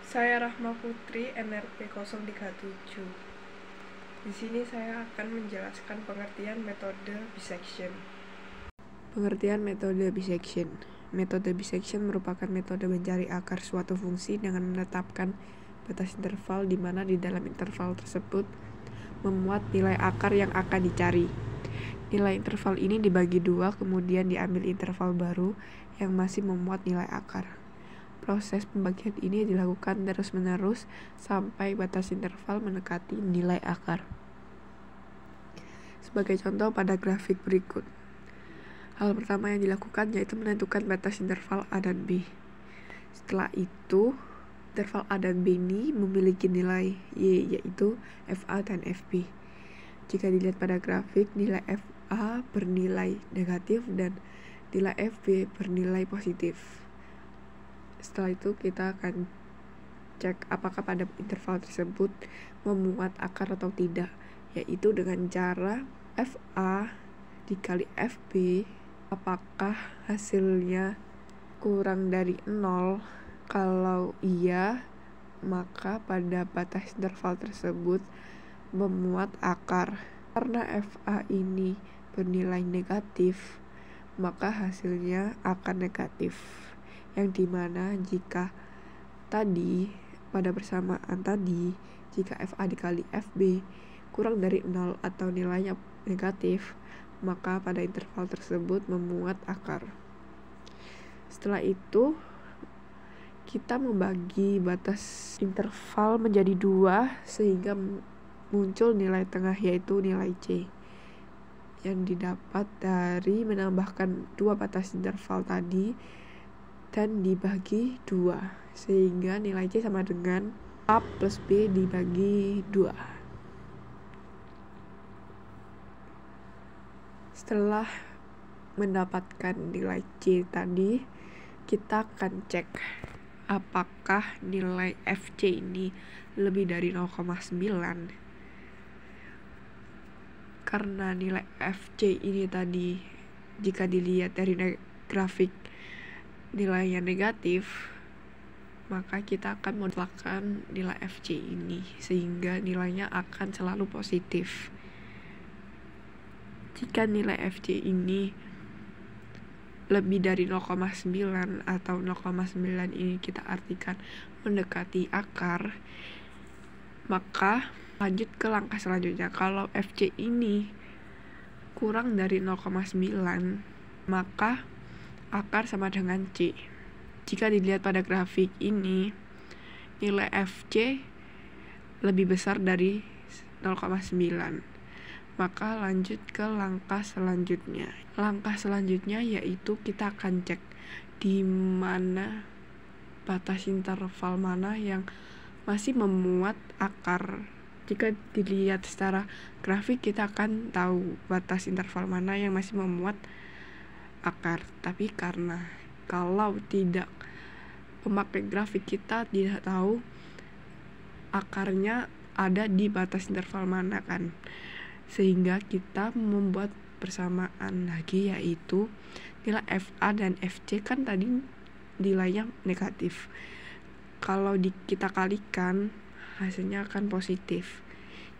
Saya Rahma Putri, NRP 037. Di sini saya akan menjelaskan pengertian metode bisection. Pengertian metode bisection. Metode bisection merupakan metode mencari akar suatu fungsi dengan menetapkan batas interval di mana di dalam interval tersebut memuat nilai akar yang akan dicari. Nilai interval ini dibagi dua, kemudian diambil interval baru yang masih memuat nilai akar. Proses pembagian ini dilakukan terus-menerus sampai batas interval mendekati nilai akar. Sebagai contoh pada grafik berikut. Hal pertama yang dilakukan yaitu menentukan batas interval A dan B. Setelah itu, interval A dan B ini memiliki nilai Y, yaitu FA dan FB. Jika dilihat pada grafik, nilai FA bernilai negatif dan nilai FB bernilai positif. Setelah itu kita akan cek apakah pada interval tersebut memuat akar atau tidak, yaitu dengan cara FA dikali FB, apakah hasilnya kurang dari 0. Kalau iya, maka pada batas interval tersebut memuat akar. Karena FA ini bernilai negatif, maka hasilnya akan negatif. Yang dimana jika tadi pada persamaan tadi, jika FA dikali FB kurang dari 0 atau nilainya negatif, maka pada interval tersebut memuat akar. Setelah itu kita membagi batas interval menjadi dua sehingga muncul nilai tengah, yaitu nilai C yang didapat dari menambahkan dua batas interval tadi dan dibagi 2, sehingga nilai C sama dengan A plus B dibagi 2. Setelah mendapatkan nilai C tadi, kita akan cek apakah nilai FC ini lebih dari 0,9. Karena nilai FC ini tadi, jika dilihat dari grafik nilainya negatif, maka kita akan mutlakkan nilai FC ini sehingga nilainya akan selalu positif. Jika nilai FC ini lebih dari 0,9 atau 0,9 ini kita artikan mendekati akar, maka lanjut ke langkah selanjutnya. Kalau FC ini kurang dari 0,9, maka akar sama dengan C. Jika dilihat pada grafik ini, nilai FC lebih besar dari 0,9. Maka lanjut ke langkah selanjutnya. Langkah selanjutnya yaitu kita akan cek di mana batas interval mana yang masih memuat akar. Jika dilihat secara grafik, kita akan tahu batas interval mana yang masih memuat akar. Tapi karena kalau tidak, pemakai grafik kita tidak tahu akarnya ada di batas interval mana kan, sehingga kita membuat persamaan lagi, yaitu nilai FA dan FC kan tadi nilainya negatif. Kalau kita kalikan, hasilnya akan positif.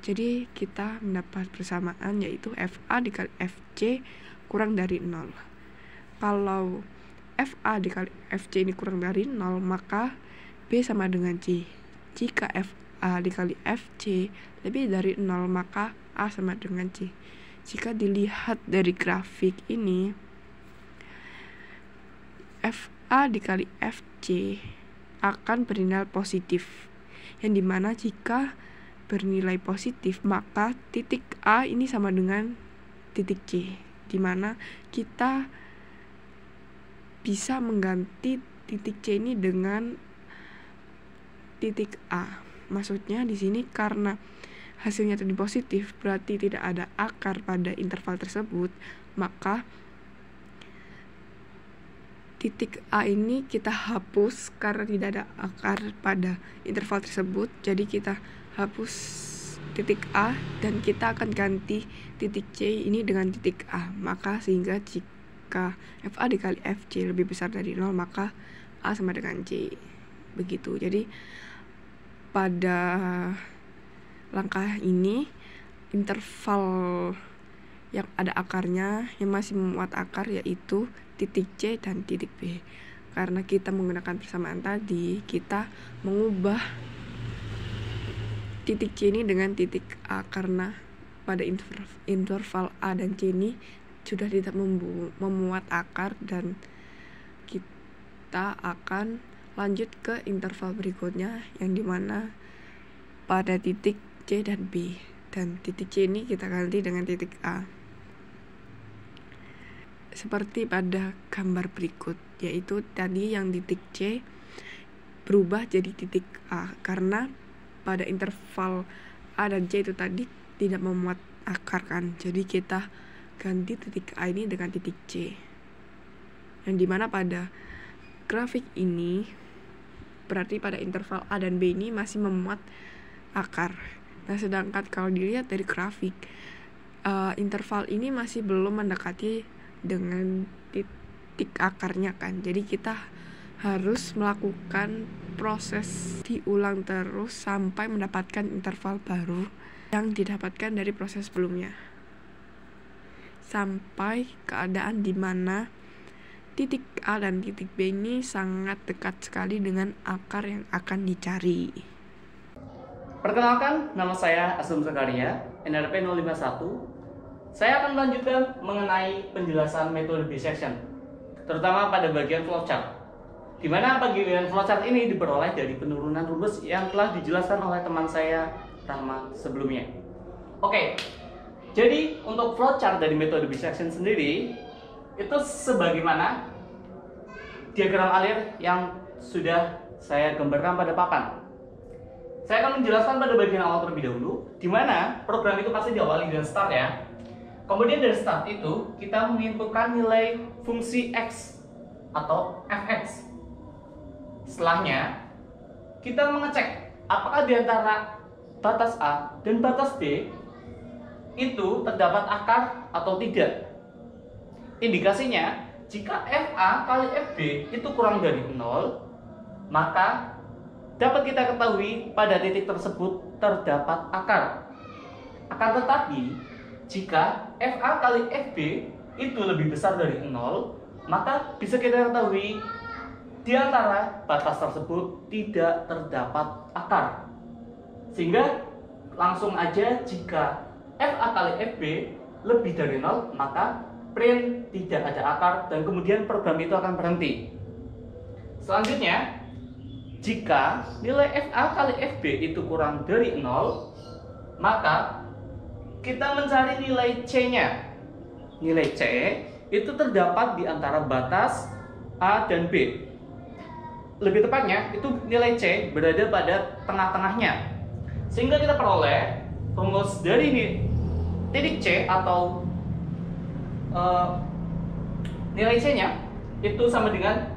Jadi kita mendapat persamaan yaitu FA dikali FC kurang dari 0. Kalau FA dikali FC ini kurang dari 0, maka B sama dengan C. Jika FA dikali FC lebih dari 0, maka A sama dengan C. Jika dilihat dari grafik ini, FA dikali FC akan bernilai positif. Yang dimana jika bernilai positif, maka titik A ini sama dengan titik C, dimana kita bisa mengganti titik C ini dengan titik A. Maksudnya di sini karena hasilnya tadi positif, berarti tidak ada akar pada interval tersebut, maka titik A ini kita hapus karena tidak ada akar pada interval tersebut. Jadi kita hapus titik A dan kita akan ganti titik C ini dengan titik A. Maka sehingga jika FA dikali FC lebih besar dari 0, maka A sama dengan C. Begitu. Jadi pada langkah ini interval yang ada akarnya yang masih memuat akar yaitu titik C dan titik B. Karena kita menggunakan persamaan tadi, kita mengubah titik C ini dengan titik A karena pada interval A dan C ini sudah tidak memuat akar, dan kita akan lanjut ke interval berikutnya yang dimana pada titik C dan B, dan titik C ini kita ganti dengan titik A seperti pada gambar berikut, yaitu tadi yang titik C berubah jadi titik A karena pada interval A dan C itu tadi tidak memuat akar kan, jadi kita ganti titik A ini dengan titik C, yang dimana pada grafik ini berarti pada interval A dan B ini masih memuat akar. Nah, sedangkan kalau dilihat dari grafik, interval ini masih belum mendekati dengan titik akarnya kan, jadi kita harus melakukan proses diulang terus sampai mendapatkan interval baru yang didapatkan dari proses sebelumnya, sampai keadaan di mana titik A dan titik B ini sangat dekat sekali dengan akar yang akan dicari. Perkenalkan, nama saya Asum Zakaria, NRP 051. Saya akan melanjutkan mengenai penjelasan metode bisection, terutama pada bagian flowchart, di mana bagian flowchart ini diperoleh dari penurunan rumus yang telah dijelaskan oleh teman saya Rahma sebelumnya. Oke, jadi untuk flowchart dari metode bisection sendiri itu sebagaimana diagram alir yang sudah saya gambarkan pada papan. Saya akan menjelaskan pada bagian awal terlebih dahulu, di mana program itu pasti diawali dengan start ya. Kemudian dari start itu kita menginputkan nilai fungsi x atau fx. Setelahnya kita mengecek apakah di antara batas A dan batas B itu terdapat akar atau tidak. Indikasinya, jika FA kali FB itu kurang dari 0, maka dapat kita ketahui pada titik tersebut terdapat akar. Akan tetapi, jika FA kali FB itu lebih besar dari 0, maka bisa kita ketahui di antara batas tersebut tidak terdapat akar. Sehingga langsung aja jika FA kali FB lebih dari 0, maka print tidak ada akar dan kemudian program itu akan berhenti. Selanjutnya, jika nilai FA kali FB itu kurang dari 0, maka kita mencari nilai C-nya. Nilai C itu terdapat di antara batas A dan B. Lebih tepatnya, itu nilai C berada pada tengah-tengahnya. Sehingga kita peroleh rumus dari titik C atau nilai C-nya itu sama dengan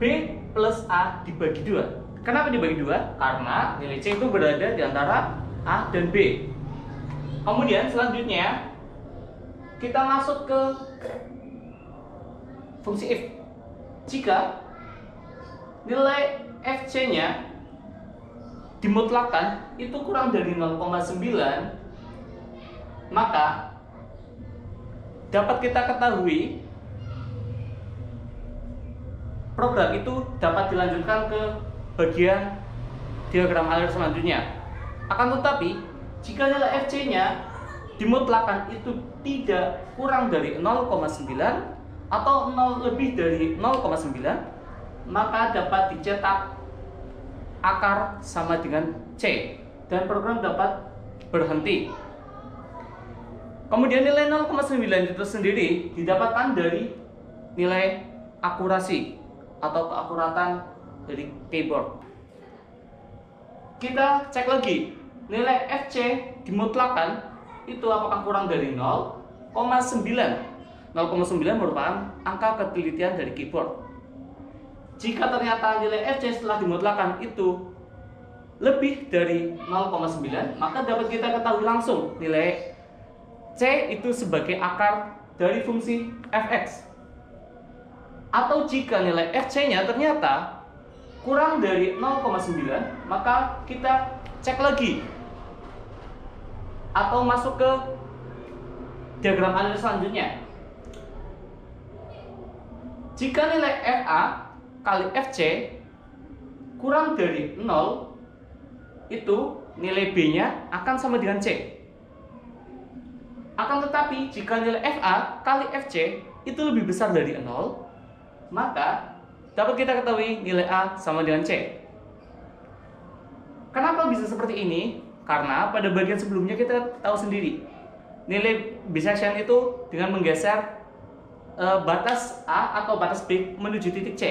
B plus A dibagi 2. Kenapa dibagi 2? Karena nilai C itu berada di antara A dan B. Kemudian selanjutnya kita masuk ke fungsi if. Jika nilai FC-nya dimutlakan itu kurang dari 0,9, maka dapat kita ketahui program itu dapat dilanjutkan ke bagian diagram alir selanjutnya. Akan tetapi, jika nilai FC-nya dimutlakan itu tidak kurang dari 0,9 atau 0 lebih dari 0,9, maka dapat dicetak akar sama dengan C dan program dapat berhenti. Kemudian nilai 0,9 itu sendiri didapatkan dari nilai akurasi atau keakuratan dari keyboard. Kita cek lagi nilai FC dimutlakan itu apakah kurang dari 0,9. 0,9 merupakan angka ketelitian dari keyboard. Jika ternyata nilai FC setelah dimutlakan itu lebih dari 0,9, maka dapat kita ketahui langsung nilai C itu sebagai akar dari fungsi fx. Atau jika nilai fc-nya ternyata kurang dari 0,9, maka kita cek lagi atau masuk ke diagram analisis selanjutnya. Jika nilai FA kali FC kurang dari 0, itu nilai B-nya akan sama dengan C. Akan tetapi jika nilai FA kali FC itu lebih besar dari 0, maka dapat kita ketahui nilai A sama dengan C. Kenapa bisa seperti ini? Karena pada bagian sebelumnya kita tahu sendiri, nilai bisection itu dengan menggeser batas A atau batas B menuju titik C,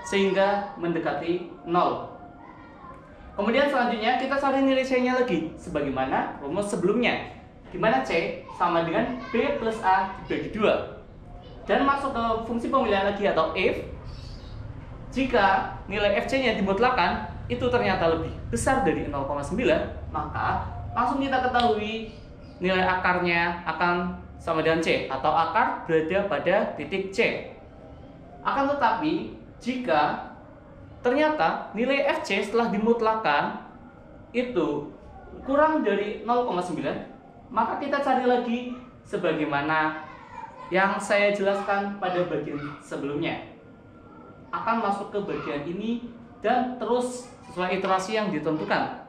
sehingga mendekati 0. Kemudian selanjutnya kita cari nilai C-nya lagi, sebagaimana rumus sebelumnya, di mana C sama dengan B plus A dibagi 2. Dan masuk ke fungsi pemilihan lagi atau if, jika nilai FC-nya dimutlakan itu ternyata lebih besar dari 0,9, maka langsung kita ketahui nilai akarnya akan sama dengan C, atau akar berada pada titik C. Akan tetapi jika ternyata nilai FC setelah dimutlakan itu kurang dari 0,9, maka kita cari lagi sebagaimana yang saya jelaskan pada bagian sebelumnya. Akan masuk ke bagian ini dan terus sesuai iterasi yang ditentukan.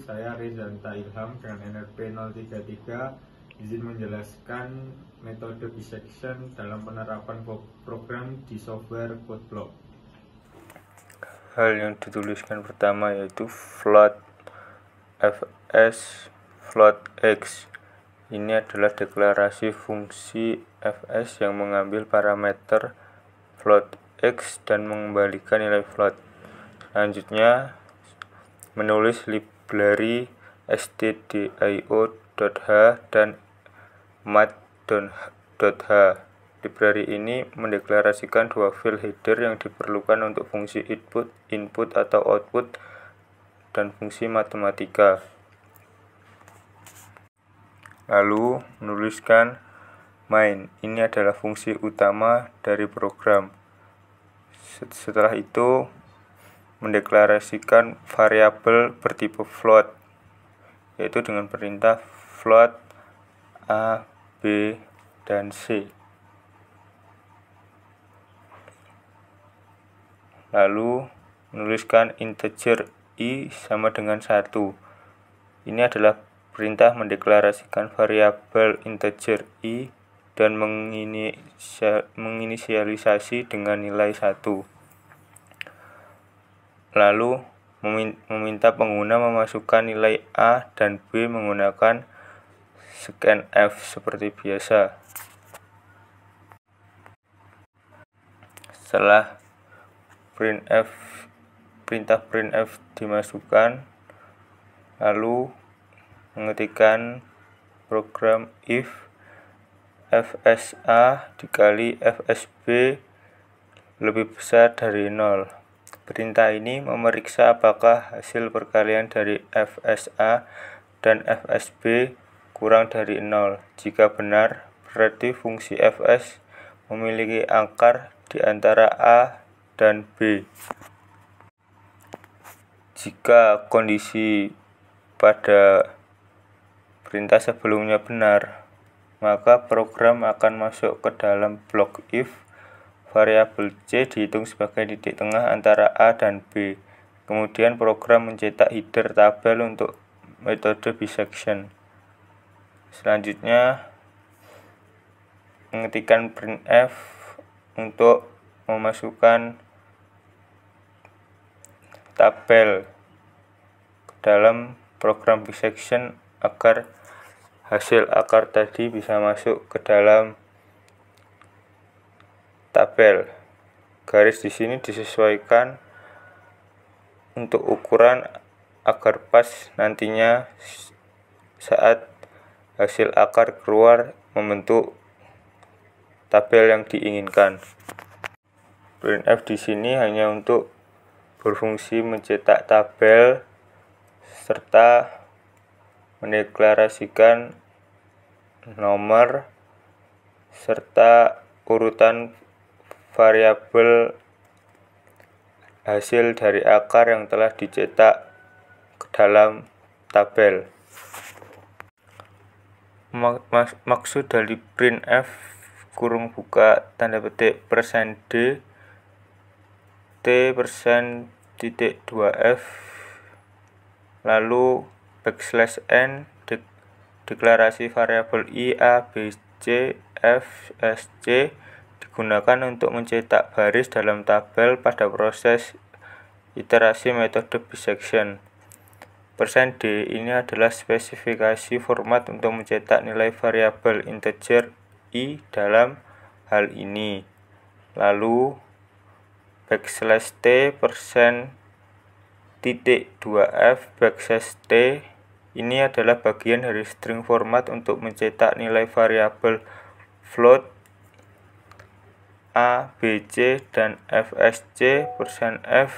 Saya Rizanta Ilham dengan NRP 033 izin menjelaskan metode bisection dalam penerapan program di software CodeBlock. Hal yang dituliskan pertama yaitu float fs float x. Ini adalah deklarasi fungsi fs yang mengambil parameter float x dan mengembalikan nilai float. Selanjutnya menulis library stdio.h dan mat.h. Library ini mendeklarasikan dua file header yang diperlukan untuk fungsi input atau output dan fungsi matematika. Lalu menuliskan main. Ini adalah fungsi utama dari program. Setelah itu mendeklarasikan variabel bertipe float, yaitu dengan perintah float A, B, dan C. Lalu menuliskan integer I sama dengan 1. Ini adalah perintah mendeklarasikan variabel integer I dan menginisialisasi dengan nilai 1. Lalu meminta pengguna memasukkan nilai A dan B menggunakan scanf seperti biasa. Setelah perintah printf dimasukkan, lalu mengetikkan program if fsa dikali fsb lebih besar dari 0. Perintah ini memeriksa apakah hasil perkalian dari fsa dan fsb kurang dari 0. Jika benar, berarti fungsi fs memiliki akar di antara A dan B. Jika kondisi pada perintah sebelumnya benar, maka program akan masuk ke dalam blok if. Variabel C dihitung sebagai titik tengah antara A dan B. Kemudian program mencetak header tabel untuk metode bisection. Selanjutnya mengetikkan printf untuk memasukkan tabel ke dalam program bisection agar hasil akar tadi bisa masuk ke dalam tabel. Garis di sini disesuaikan untuk ukuran agar pas nantinya saat hasil akar keluar membentuk tabel yang diinginkan. Printf di sini hanya untuk berfungsi mencetak tabel serta mendeklarasikan nomor serta urutan variabel hasil dari akar yang telah dicetak ke dalam tabel. Maksud dari printf kurung buka tanda petik %d t%.2f lalu \n deklarasi variabel i, a, b, c, f, s, c digunakan untuk mencetak baris dalam tabel pada proses iterasi metode bisection. %d ini adalah spesifikasi format untuk mencetak nilai variabel integer i dalam hal ini. Lalu \t%.2f \t ini adalah bagian dari string format untuk mencetak nilai variabel float a, b, c, dan fsc. %f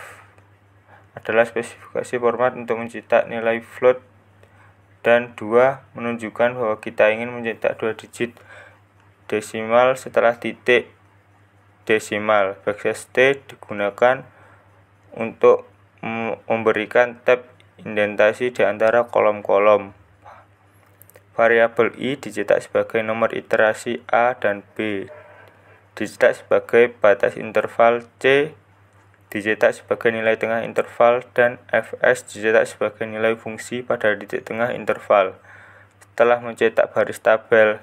adalah spesifikasi format untuk mencetak nilai float, dan 2 menunjukkan bahwa kita ingin mencetak 2 digit desimal setelah titik desimal. \t digunakan untuk memberikan tab indentasi di antara kolom-kolom. Variabel i dicetak sebagai nomor iterasi a dan b, dicetak sebagai batas interval c, dicetak sebagai nilai tengah interval, dan fs dicetak sebagai nilai fungsi pada titik tengah interval. Setelah mencetak baris tabel,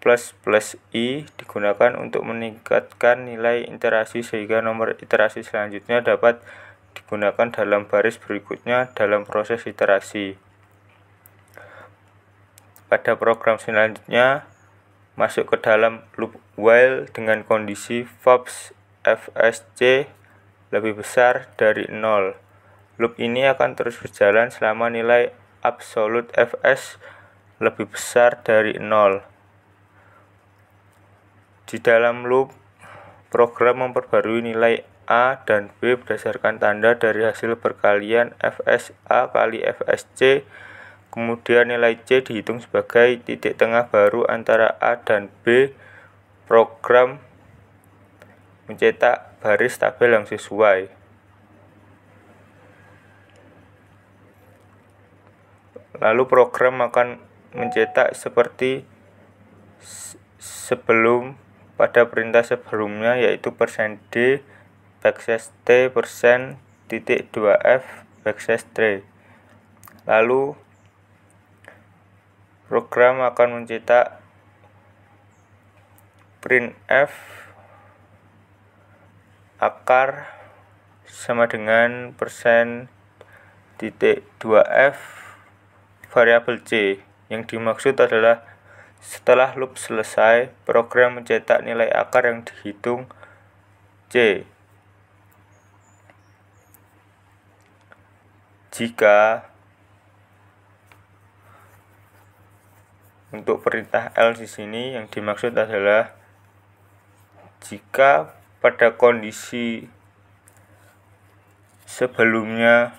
++i digunakan untuk meningkatkan nilai iterasi sehingga nomor iterasi selanjutnya dapat digunakan dalam baris berikutnya dalam proses iterasi. Pada program selanjutnya, masuk ke dalam loop while dengan kondisi VABS fsc lebih besar dari 0. Loop ini akan terus berjalan selama nilai absolut fs lebih besar dari 0. Di dalam loop, program memperbarui nilai a dan b berdasarkan tanda dari hasil perkalian fsa kali fsc. Kemudian nilai c dihitung sebagai titik tengah baru antara a dan b. Program mencetak baris tabel yang sesuai. Lalu program akan mencetak seperti sebelum pada perintah sebelumnya, yaitu %d \t%.2f \t. Lalu program akan mencetak printf akar sama dengan %.2f variabel c. Yang dimaksud adalah setelah loop selesai, program mencetak nilai akar yang dihitung c. Jika untuk perintah else di sini yang dimaksud adalah jika pada kondisi sebelumnya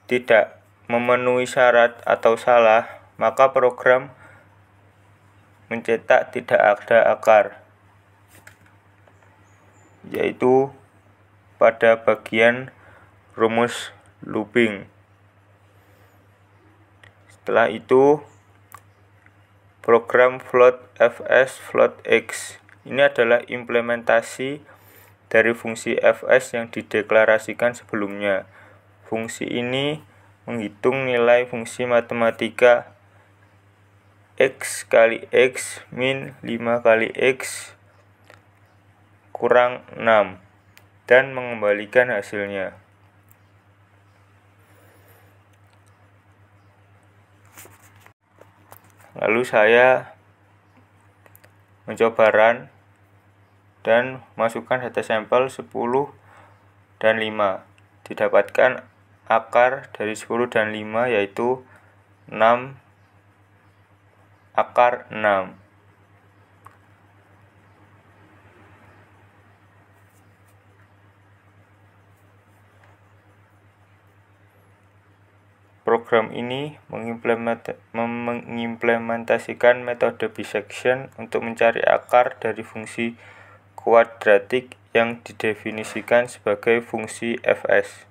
tidak memenuhi syarat atau salah, maka program mencetak tidak ada akar, yaitu pada bagian rumus looping. Setelah itu, program float fs float x ini adalah implementasi dari fungsi fs yang dideklarasikan sebelumnya. Fungsi ini menghitung nilai fungsi matematika x kali x min 5 kali x kurang 6 dan mengembalikan hasilnya. Lalu saya mencoba run dan masukkan data sampel 10 dan 5. Didapatkan akar dari 10 dan 5 yaitu 6 akar 6. Program ini mengimplementasikan metode bisection untuk mencari akar dari fungsi kuadratik yang didefinisikan sebagai fungsi fs.